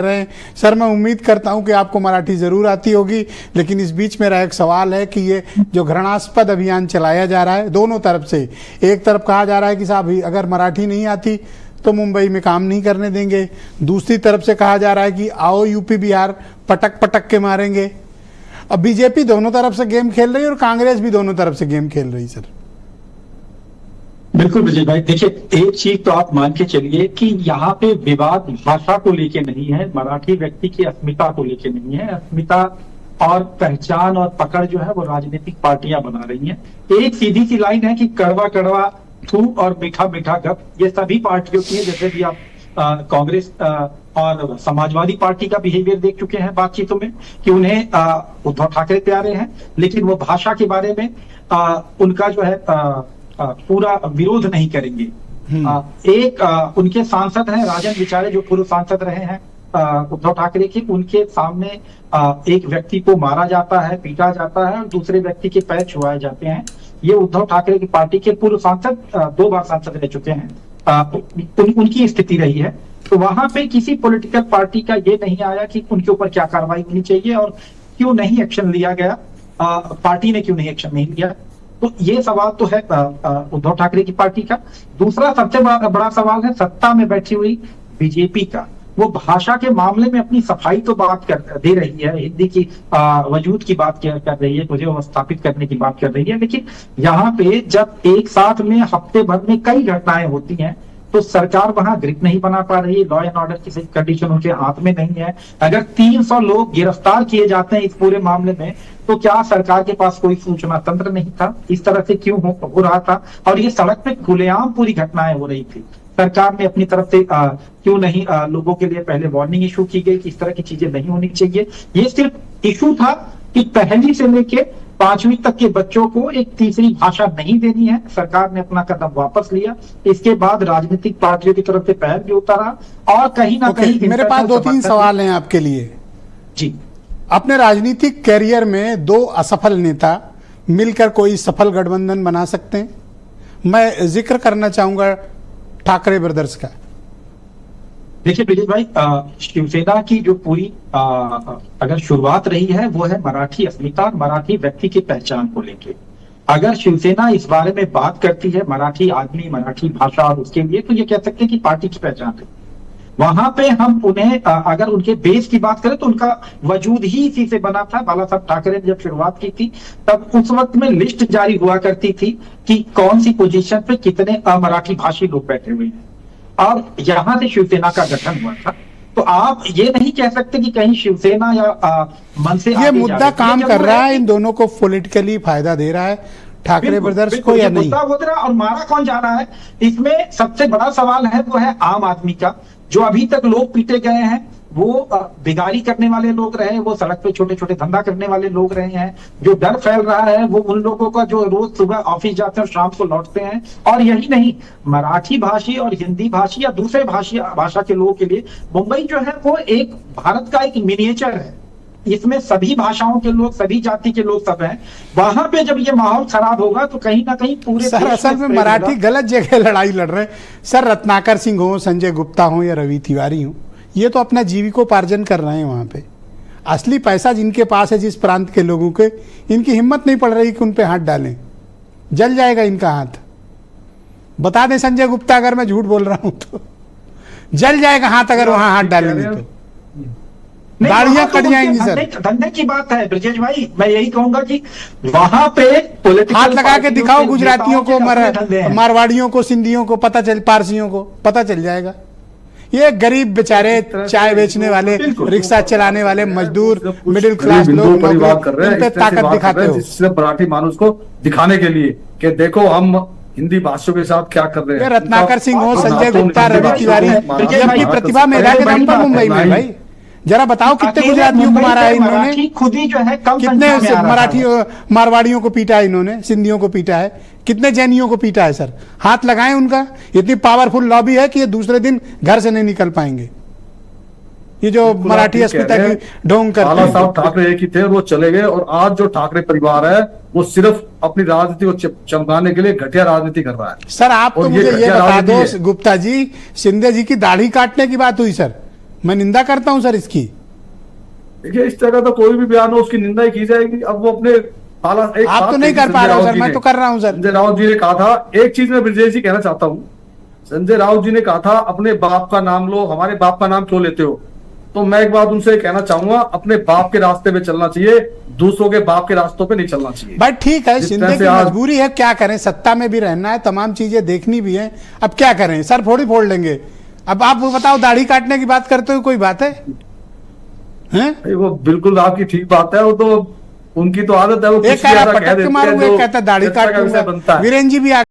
रहे हैं। सर मैं उम्मीद करता हूं कि आपको मराठी जरूर आती होगी, लेकिन इस बीच मेरा एक सवाल है कि ये जो घृणास्पद अभियान चलाया जा रहा है दोनों तरफ से, एक तरफ कहा जा रहा है कि साहब अगर मराठी नहीं आती तो मुंबई में काम नहीं करने देंगे, दूसरी तरफ से कहा जा रहा है कि आओ यूपी बिहार पटक पटक के मारेंगे। अब बीजेपी दोनों तरफ से गेम खेल रही है और कांग्रेस भी दोनों तरफ से गेम खेल रही। सर बिल्कुल विजय भाई, देखिए एक चीज तो आप मान के चलिए कि यहाँ पे विवाद भाषा को लेके नहीं है, मराठी व्यक्ति की अस्मिता को लेके नहीं है। अस्मिता और पहचान और पकड़ जो है वो राजनीतिक पार्टियां बना रही हैं। एक सीधी सी लाइन है कि कड़वा कड़वा थू और मीठा मीठा गप, ये सभी पार्टियों की है। जैसे भी आप कांग्रेस और समाजवादी पार्टी का बिहेवियर देख चुके हैं बातचीतों में कि उन्हें उद्धव ठाकरे प्यारे हैं, लेकिन वो भाषा के बारे में उनका जो है पूरा विरोध नहीं करेंगे। उनके सांसद हैं राजन विचारे, जो पूर्व सांसद रहे हैं उद्धव ठाकरे के, उनके सामने एक व्यक्ति को मारा जाता है, पीटा जाता है और दूसरे व्यक्ति के पैर छुआए जाते हैं। ये उद्धव ठाकरे की पार्टी के पूर्व सांसद 2 बार सांसद रह चुके हैं, उनकी स्थिति रही है। तो वहां पे किसी पॉलिटिकल पार्टी का ये नहीं आया कि उनके ऊपर क्या कार्रवाई होनी चाहिए और क्यों नहीं एक्शन लिया गया, पार्टी ने क्यों नहीं एक्शन नहीं लिया। तो ये सवाल तो है उद्धव ठाकरे की पार्टी का। दूसरा सबसे बड़ा सवाल है सत्ता में बैठी हुई बीजेपी का। वो भाषा के मामले में अपनी सफाई तो बात दे रही है, हिंदी की वजूद की बात कर रही है, मुझे वो स्थापित करने की बात कर रही है, लेकिन यहाँ पे जब एक साथ में हफ्ते भर में कई घटनाएं होती हैं तो सरकार वहां ग्रिप नहीं बना पा रही। लॉ एंड ऑर्डर की कंडीशन उनके हाथ में नहीं है। अगर 300 लोग गिरफ्तार किए जाते हैं इस पूरे मामले में, तो क्या सरकार के पास कोई सूचना तंत्र नहीं था? इस तरह से क्यों हो रहा था? और ये सड़क पे खुलेआम पूरी घटनाएं हो रही थी। सरकार ने अपनी तरफ से क्यों नहीं लोगों के लिए पहले वार्निंग इशू की गई कि इस तरह की चीजें नहीं होनी चाहिए। ये सिर्फ इशू था कि पहली से लेके 5वीं तक के बच्चों को एक तीसरी भाषा नहीं देनी है। सरकार ने अपना कदम वापस लिया। इसके बाद राजनीतिक पार्टियों की तरफ से पैर भी उतारा और कहीं ना कहीं मेरे पास 2-3 सवाल हैं आपके लिए जी। अपने राजनीतिक कैरियर में 2 असफल नेता मिलकर कोई सफल गठबंधन बना सकते हैं? मैं जिक्र करना चाहूंगा ठाकरे ब्रदर्स का। देखिए ब्रिजेश भाई, शिवसेना की जो पूरी अगर शुरुआत रही है वो है मराठी अस्मिता और मराठी व्यक्ति की पहचान को लेके। अगर शिवसेना इस बारे में बात करती है मराठी आदमी, मराठी भाषा और उसके लिए, तो ये कह सकते हैं कि पार्टी की पहचान है। वहां पे हम उन्हें अगर उनके बेस की बात करें तो उनका वजूद ही इसी से बना था। बाला साहब ठाकरे ने जब शुरुआत की थी तब उस वक्त में लिस्ट जारी हुआ करती थी कि कौन सी पोजीशन पे कितने अमराठी भाषी लोग बैठे हुए हैं, और यहां से शिवसेना का गठन हुआ था। तो आप ये नहीं कह सकते कि कहीं शिवसेना या मन से ये मुद्दा काम कर रहा है, इन दोनों को पॉलिटिकली फायदा दे रहा है ठाकरे ब्रदर्स को या नहीं? मुद्दा हो रहा और मारा कौन जा रहा है, इसमें सबसे बड़ा सवाल है वो है आम आदमी का। जो अभी तक लोग पीटे गए हैं वो बिगाड़ी करने वाले लोग रहे, वो सड़क पे छोटे छोटे धंधा करने वाले लोग रहे हैं। जो डर फैल रहा है वो उन लोगों का जो रोज सुबह ऑफिस जाते हैं और शाम को लौटते हैं। और यही नहीं, मराठी भाषी और हिंदी भाषी या दूसरे भाषा के लोगों के लिए मुंबई जो है वो एक भारत का एक मिनिएचर है। इसमें सभी भाषाओं के लोग, सभी जाति के लोग सब हैं। वहां पे जब ये माहौल खराब होगा तो कहीं ना कहीं पूरे सर असल में मराठी गलत जगह लड़ाई लड़ रहे हैं। सर रत्नाकर सिंह हो, संजय गुप्ता हो या रवि तिवारी हो, ये तो अपना जीविकोपार्जन कर रहे हैं वहां पे। असली पैसा जिनके पास है, जिस प्रांत के लोगों के, इनकी हिम्मत नहीं पड़ रही कि उन पे हाथ डालें, जल जाएगा इनका हाथ। बता दें संजय गुप्ता, अगर मैं झूठ बोल रहा हूं तो जल जाएगा हाथ अगर वहां हाथ डालेंगे तो दाढ़ियां कट जाएंगी। सर धंधे की बात है ब्रजेश भाई, मैं यही कहूंगा कि वहां पे हाथ लगा के दिखाओ गुजरातियों को, मारवाड़ियों को, सिंधियों को पता चल, पारसियों को पता चल जाएगा। ये गरीब बेचारे चाय बेचने वाले, रिक्शा चलाने वाले मजदूर, मिडिल क्लास लोग इन पे ताकत दिखाते हो सिर्फ मराठी मानुस को दिखाने के लिए कि देखो हम हिंदी भाषियों के साथ क्या कर रहे हैं। रत्नाकर सिंह हो, संजय गुप्ता, रवि तिवारी, अपनी प्रतिभा मेधा के दम पर मुंबई में भाई जरा बताओ कितने गुजरातियों को मारा है इन्होंने, खुद ही जो है कितने मराठी मारवाड़ियों को पीटा है इन्होंने, सिंधियों को पीटा है, कितने जैनियों को पीटा है। सर हाथ लगाएं उनका, इतनी पावरफुल लॉबी है कि ये दूसरे दिन घर से नहीं निकल पाएंगे। ये जो मराठी अस्मिता की ढोंग करते हैं। बाला साहब ठाकरे एक ही थे, वो चले गए, और आज जो ठाकरे परिवार है वो सिर्फ अपनी राजनीति को चमकाने के लिए घटिया राजनीति कर रहा है। सर आप तो मुझे ये बता दो गुप्ता जी, शिंदे जी की दाढ़ी काटने की बात हुई सर, मैं निंदा करता हूं सर इसकी। देखिए इस तरह का तो कोई भी बयान हो उसकी निंदा ही की जाएगी। अब वो अपने आप तो नहीं कर पा रहे हो सर, मैं तो कर रहा हूं सर। संजय राउत जी ने कहा था, एक चीज मैं ब्रजेश जी कहना चाहता हूँ, संजय राउत जी ने कहा था अपने बाप का नाम लो, हमारे बाप का नाम क्यों लेते हो। तो मैं एक बात उनसे कहना चाहूंगा, अपने बाप के रास्ते पे चलना चाहिए, दूसरों के बाप के रास्तों पे नहीं चलना चाहिए। भाई ठीक है, जिस शिंदे तरह की से आज- मजबूरी है, क्या करें, सत्ता में भी रहना है, तमाम चीजें देखनी भी है, अब क्या करें, सर फोड़ ही फोड़ लेंगे। अब आप बताओ, दाढ़ी काटने की बात करते हो, कोई बात है हैं? भाई वो बिल्कुल आपकी ठीक बात है, वो तो उनकी तो आदत है, वो एक कुछ भी कह रहा ऐसा कह पटक के देते हैं मारूंगा, जो एक कहता दाढ़ी चर्चा काट का विषय लूंगा। बनता है। वीरेन जी भी